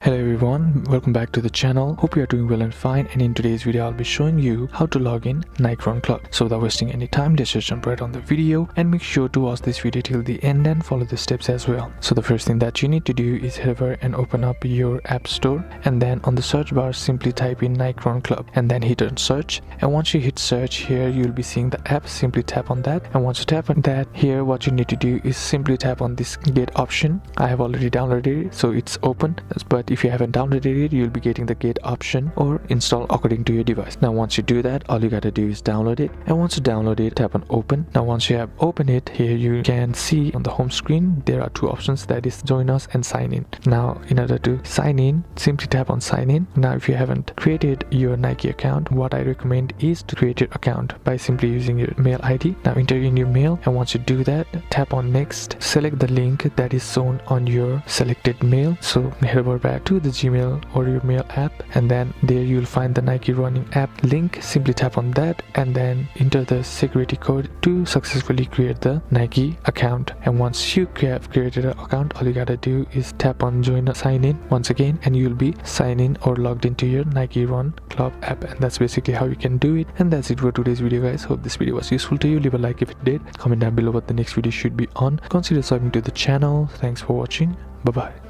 Hello everyone, welcome back to the channel. Hope you are doing well and fine, and in today's video I'll be showing you how to log in Nike Run Club. So without wasting any time, let's just jump right on the video and make sure to watch this video till the end and follow the steps as well. So the first thing that you need to do is head over and open up your app store, and then on the search bar simply type in Nike Run Club and then hit on search. And once you hit search, here you'll be seeing the app. Simply tap on that, and once you tap on that, here what you need to do is simply tap on this get option. I have already downloaded it, so it's open, but if you haven't downloaded it, you'll be getting the get option or install according to your device. Now once you do that, all you gotta do is download it, and once you download it, tap on open. Now once you have opened it, here you can see on the home screen there are two options, that is join us and sign in. Now in order to sign in, simply tap on sign in. Now if you haven't created your Nike account, what I recommend is to create your account by simply using your mail ID. Now enter in your mail, and once you do that, tap on next, select the link that is shown on your selected mail. So head over back to the Gmail or your mail app, and then there you'll find the Nike running app link. Simply tap on that and then enter the security code to successfully create the Nike account. And once you have created an account, all you gotta do is tap on join sign in once again, and you'll be signed in or logged into your Nike Run Club app. And that's basically how you can do it. And that's it for today's video, guys. Hope this video was useful to you. Leave a like if it did, comment down below what the next video should be on, consider subscribing to the channel. Thanks for watching. Bye bye.